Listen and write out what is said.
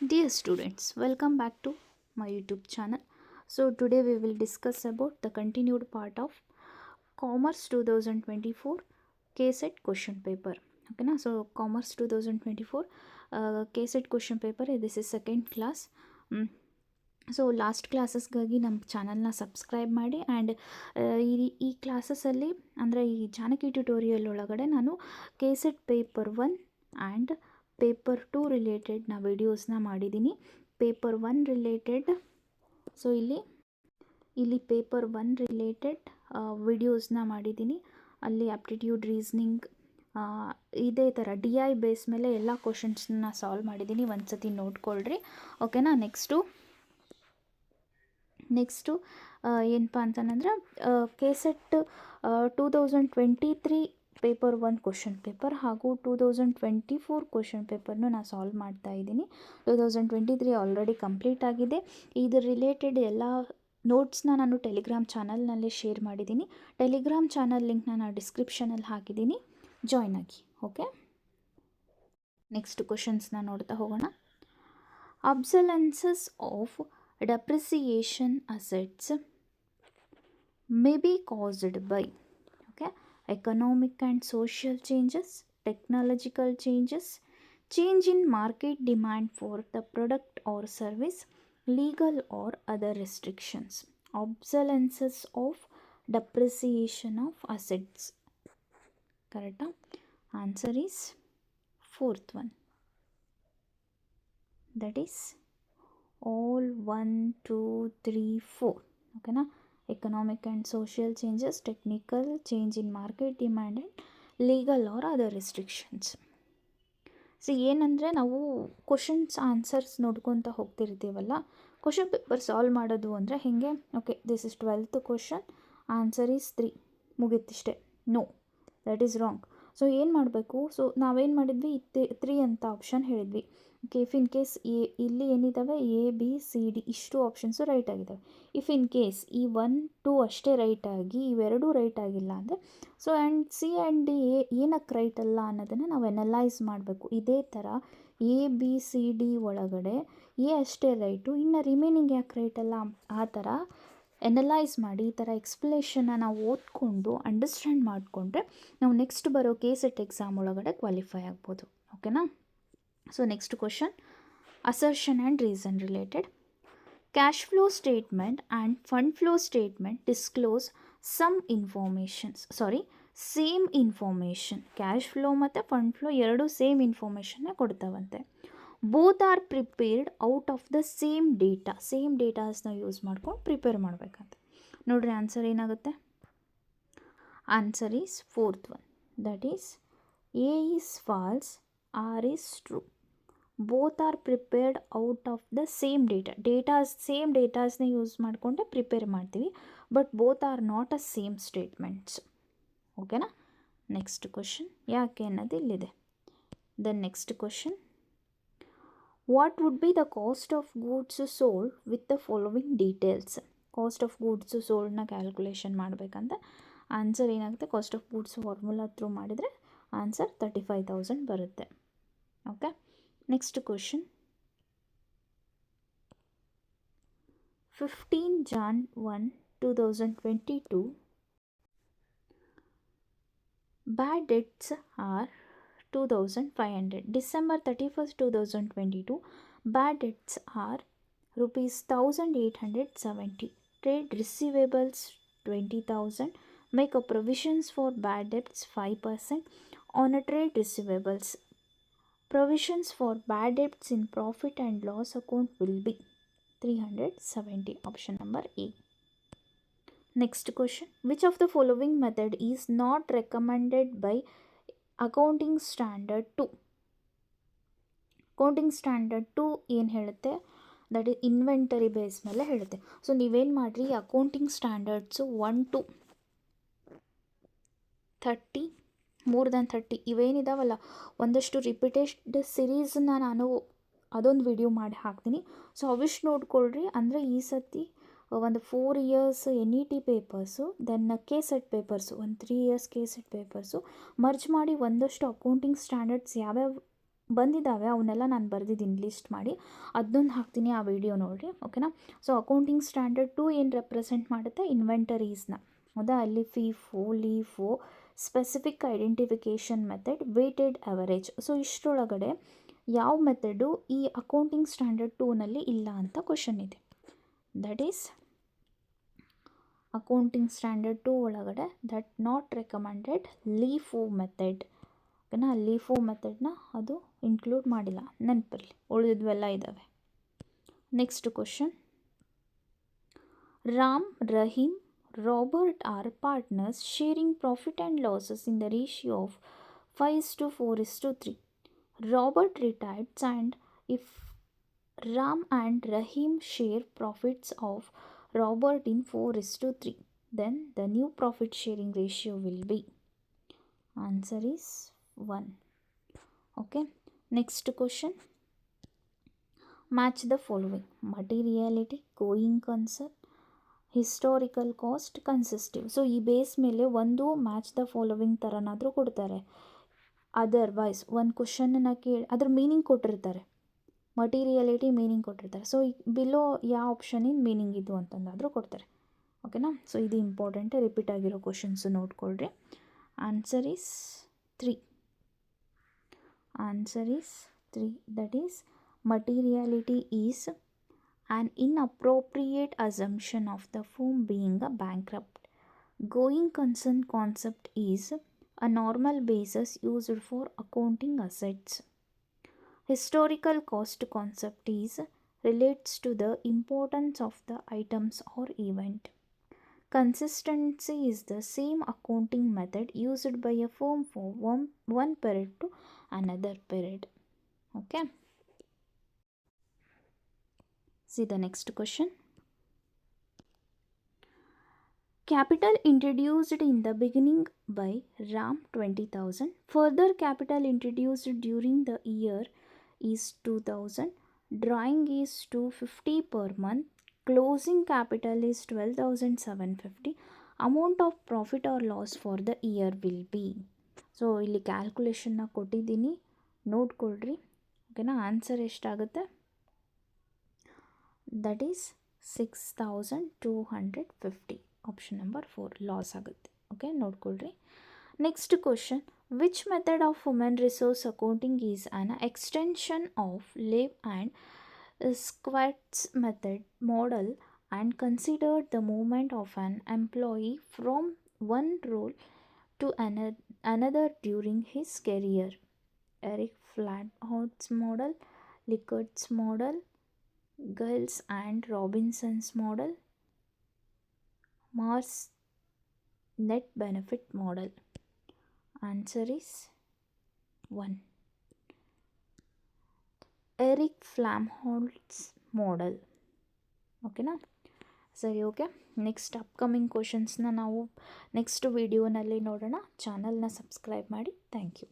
Dear students, welcome back to my YouTube channel. So today we will discuss about the continued part of Commerce 2024 KSET question paper. Okay na? So Commerce 2024 KSET question paper. This is second class. So last ಕ್ಲಾಸಸ್ಗಾಗಿ ನಮ್ಮ ಚಾನಲ್ನ subscribe ಮಾಡಿ and ಈ ಕ್ಲಾಸಸ್ಸಲ್ಲಿ ಅಂದರೆ ಈ Janaki tutorial ಒಳಗಡೆ ನಾನು KSET paper 1 and paper 2 ರಿಲೇಟೆಡ್ನ ವಿಡಿಯೋಸ್ನ ಮಾಡಿದ್ದೀನಿ. ಪೇಪರ್ 1 ರಿಲೇಟೆಡ್ ಸೊ ಇಲ್ಲಿ ಪೇಪರ್ 1 ರಿಲೇಟೆಡ್ ವಿಡಿಯೋಸ್ನ ಮಾಡಿದ್ದೀನಿ. ಅಲ್ಲಿ ಆಪ್ಟಿಟ್ಯೂಡ್ ರೀಸ್ನಿಂಗ್ ಇದೇ ಥರ DI ಬೇಸ್ ಮೇಲೆ ಎಲ್ಲ ಕ್ವಶನ್ಸ್ನ ಸಾಲ್ವ್ ಮಾಡಿದ್ದೀನಿ. ಒಂದು ಸತಿ ನೋಡ್ಕೊಳ್ರಿ, ಓಕೆನಾ. ನೆಕ್ಸ್ಟು ಏನಪ್ಪ ಅಂತಂದರೆ KSET 2023 ಪೇಪರ್ 1 ಕ್ವಶನ್ ಪೇಪರ್ ಹಾಗೂ 2024 ಕ್ವಶನ್ ಪೇಪರ್ನು ನಾನು ಸಾಲ್ವ್ ಮಾಡ್ತಾ ಇದ್ದೀನಿ. 2023 ಆಲ್ರೆಡಿ ಕಂಪ್ಲೀಟ್ ಆಗಿದೆ. ಇದ್ರ ರಿಲೇಟೆಡ್ ಎಲ್ಲ ನೋಟ್ಸ್ನ ನಾನು ಟೆಲಿಗ್ರಾಮ್ ಚಾನಲ್ನಲ್ಲೇ ಶೇರ್ ಮಾಡಿದ್ದೀನಿ. ಟೆಲಿಗ್ರಾಮ್ ಚಾನಲ್ ಲಿಂಕ್ನ ನಾನು ಡಿಸ್ಕ್ರಿಪ್ಷನಲ್ಲಿ ಹಾಕಿದ್ದೀನಿ, ಜಾಯ್ನ್ ಆಗಿ. ಓಕೆ, ನೆಕ್ಸ್ಟ್ ಕ್ವಶನ್ಸ್ನ ನೋಡ್ತಾ ಹೋಗೋಣ. ಅಬ್ಸಲೆನ್ಸಸ್ of depreciation assets may be caused by economic and social changes, technological changes, change in market demand for the product or service, legal or other restrictions. Obsolescence of depreciation of assets. Correct? Answer is fourth one, that is all 1 2 3 4. ಓಕೆನಾ. Economic and social changes, technical change in market demand and legal or other restrictions. So ಏನಂದರೆ ನಾವು questions answers ನೋಡ್ಕೊತ ಹೋಗ್ತಿರ್ತೀವಲ್ಲ, question paper solve ಮಾಡೋದು ಅಂದರೆ ಹೇಗೆ? Okay, this is 12th question, answer is 3, ಮುಗೀತಿಷ್ಟೇ. No, that is wrong. So ಏನು ಮಾಡಬೇಕು? So ನಾವೇನು ಮಾಡಿದ್ವಿ, 3 ಅಂತ ಆಪ್ಷನ್ ಹೇಳಿದ್ವಿ. ಓಕೆ, ಇಫ್ ಇನ್ ಕೇಸ್ ಇಲ್ಲಿ ಏನಿದ್ದಾವೆ ABCD ಇಷ್ಟು ಆಪ್ಷನ್ಸು ರೈಟ್ ಆಗಿದ್ದಾವೆ. ಇಫ್ ಇನ್ ಕೇಸ್ ಈ 1 2 ಅಷ್ಟೇ ರೈಟ್ ಆಗಿ ಇವೆರಡೂ ರೈಟ್ ಆಗಿಲ್ಲ ಅಂದರೆ so and C and D ಏನಕ್ಕೆ ರೈಟ್ ಅಲ್ಲ ಅನ್ನೋದನ್ನು ನಾವು ಎನಲೈಸ್ ಮಾಡಬೇಕು. ಇದೇ ಥರ ABCD ಒಳಗಡೆ ಅಷ್ಟೇ ರೈಟು, ಇನ್ನು ರಿಮೈನಿಂಗ್ ಯಾಕೆ ರೈಟ್ ಅಲ್ಲ, ಆ ಥರ ಎನಲೈಸ್ ಮಾಡಿ ಈ ಥರ ಎಕ್ಸ್ಪ್ಲೇಷನ್ನ ನಾವು ಓದ್ಕೊಂಡು ಅಂಡರ್ಸ್ಟ್ಯಾಂಡ್ ಮಾಡಿಕೊಂಡ್ರೆ ನಾವು ನೆಕ್ಸ್ಟ್ ಬರೋ KSET ಎಕ್ಸಾಮ್ ಒಳಗಡೆ ಕ್ವಾಲಿಫೈ ಆಗ್ಬೋದು. ಓಕೆನಾ. So next question, assertion and reason related. Cash flow statement and fund flow statement disclose same information. Cash flow ಮತ್ತು ಫಂಡ್ ಫ್ಲೋ ಎರಡೂ ಸೇಮ್ ಇನ್ಫಾರ್ಮೇಷನ್ನೇ ಕೊಡ್ತಾವಂತೆ. Both are prepared out of the same ಡೇಟಾಸ್ನ use ಮಾಡ್ಕೊಂಡು prepare ಮಾಡಬೇಕಂತ. ನೋಡ್ರಿ answer ಏನಾಗುತ್ತೆ? Answer is fourth one, that is A is false, R is true. Both are prepared out of the same same ಡೇಟಾಸ್ನ use ಮಾಡಿಕೊಂಡೆ prepare ಮಾಡ್ತೀವಿ, but both are not a same statements. ಓಕೆನಾ. Next question ಯಾಕೆ ಅನ್ನೋದು ಇಲ್ಲಿದೆ. Then next question, what would be the cost of goods sold with the following details. Cost of goods ಸೋಲ್ಡ್ನ calculation ಮಾಡಬೇಕಂತ. Answer ಏನಾಗುತ್ತೆ? Cost of goods formula through ಮಾಡಿದರೆ answer 35,000 ಬರುತ್ತೆ. Okay, next question, 15 Jan 1, 2022 bad debts are 2,500. December 31st, 2022 bad debts are rupees 1,870. Trade receivables 20,000. Make a provisions for bad debts 5% on a trade receivables. Provisions for bad debts in profit and loss account will be 370. Option number A. Next question, which of the following method is not recommended by accounting standard 2? Accounting standard 2 ಏನು ಹೇಳುತ್ತೆ? That is inventory base ಮೇಲೆ ಹೇಳುತ್ತೆ. So ನೀವೇನು ಮಾಡಿರಿ, accounting standards 1 to 30, more than 30 ಇವೇನಿದಾವಲ್ಲ, ಒಂದಷ್ಟು repeated ಸಿರೀಸನ್ನ ನಾನು ಅದೊಂದು ವಿಡಿಯೋ ಮಾಡಿ ಹಾಕ್ತೀನಿ. ಸೊ ಅವಿಷ್ಟು ನೋಡ್ಕೊಳ್ರಿ. ಅಂದರೆ ಈ ಸತಿ ಒಂದು 4 years NET papers, then KSET papers, ಒಂದು 3 years KSET ಪೇಪರ್ಸು ಮರ್ಜ್ ಮಾಡಿ ಒಂದಷ್ಟು ಅಕೌಂಟಿಂಗ್ ಸ್ಟ್ಯಾಂಡರ್ಡ್ಸ್ ಯಾವ್ಯಾವ ಬಂದಿದ್ದಾವೆ, ಅವನ್ನೆಲ್ಲ ನಾನು ಬರೆದಿದ್ದೀನಿ ಲಿಸ್ಟ್ ಮಾಡಿ, ಅದನ್ನೊಂದು ಹಾಕ್ತೀನಿ, ಆ ವಿಡಿಯೋ ನೋಡಿರಿ. ಓಕೆನಾ. ಸೊ ಅಕೌಂಟಿಂಗ್ ಸ್ಟ್ಯಾಂಡರ್ಡ್ 2 ಏನು ರೆಪ್ರೆಸೆಂಟ್ ಮಾಡುತ್ತೆ? ಇನ್ವೆಂಟರೀಸ್ನ. ಹೌದಾ, ಅಲ್ಲಿ FIFO, LIFO, specific identification method, weighted average. So ಇಷ್ಟರೊಳಗಡೆ ಯಾವ ಮೆಥಡು ಈ ಅಕೌಂಟಿಂಗ್ ಸ್ಟ್ಯಾಂಡರ್ಡ್ 2ನಲ್ಲಿ ಇಲ್ಲ ಅಂತ ಕ್ವಶನ್ ಇದೆ. ದಟ್ ಈಸ್ ಅಕೌಂಟಿಂಗ್ ಸ್ಟ್ಯಾಂಡರ್ಡ್ 2 ಒಳಗಡೆ ದಟ್ ನಾಟ್ ರೆಕಮೆಂಡೆಡ್ ಲೀಫೋ ಮೆಥಡ್. ಓಕೆನಾ, ಲೀಫೋ ಮೆಥಡ್ನ ಅದು ಇನ್ಕ್ಲೂಡ್ ಮಾಡಿಲ್ಲ, ನೆನಪಿರಲಿ, ಉಳಿದಿದ್ವೆಲ್ಲ ಇದ್ದಾವೆ. Next question. Ram, Rahim, Robert are partners sharing profit and losses in the ratio of 5:4:3. Robert retires, and if Ram and Rahim share profits of Robert in 4:3, then the new profit sharing ratio will be. Answer is 1. Okay. Next question. Match the following: materiality, going concern, historical cost, consistency. So ಈ base ಮೇಲೆ ಒಂದು match the following ಥರನಾದರೂ ಕೊಡ್ತಾರೆ. Otherwise ಒಂದು ಕ್ವಶನನ್ನು ಕೇಳಿ ಅದ್ರ meaning ಕೊಟ್ಟಿರ್ತಾರೆ, materiality meaning ಕೊಟ್ಟಿರ್ತಾರೆ. So ಈ ಬಿಲೋ ಯಾವ ಆಪ್ಷನಿಂದ ಮೀನಿಂಗ್ ಇದು ಅಂತಂದಾದರೂ ಕೊಡ್ತಾರೆ. ಓಕೆನಾ. ಸೊ ಇದು ಇಂಪಾರ್ಟೆಂಟ್, ರಿಪೀಟ್ ಆಗಿರೋ ಕ್ವಶನ್ಸು ನೋಡ್ಕೊಳ್ರಿ. Answer is 3. Answer is 3. That is materiality is an inappropriate assumption of the firm being a bankrupt. Going concern concept is a normal basis used for accounting assets. Historical cost concept is relates to the importance of the items or event. Consistency is the same accounting method used by a firm for one period to another period. Okay. See the next question. Capital introduced in the beginning by Ram 20,000. Further capital introduced during the year is 2,000. Drawing is 250 per month. Closing capital is 12,750. Amount of profit or loss for the year will be. So ಇಲ್ಲಿ ಕ್ಯಾಲ್ಕುಲೇಷನ್ನ ಕೊಟ್ಟಿದ್ದೀನಿ, ನೋಡ್ಕೊಳ್ರಿ. ಓಕೆನಾ. Answer ಎಷ್ಟಾಗುತ್ತೆ? That is 6,250. Option number 4 loss ಆಗುತ್ತೆ. Okay, ನೋಡ್ಕೊಳ್ರಿ. Next question. Which method of human resource accounting is an extension of Lev and Schwartz method model and considered the movement of an employee from one role to another during his career? Eric Flathort's model, Likkert's model, Giles and Robinson's model, Mars net benefit model. Answer is 1. Eric Flathort's model. ಓಕೆನಾ. ಸರಿ, okay. Next upcoming ಕ್ವಶನ್ಸ್ನ ನಾವು next ವಿಡಿಯೋನಲ್ಲಿ ನೋಡೋಣ. ಚಾನಲ್ನ subscribe ಮಾಡಿ. Thank you.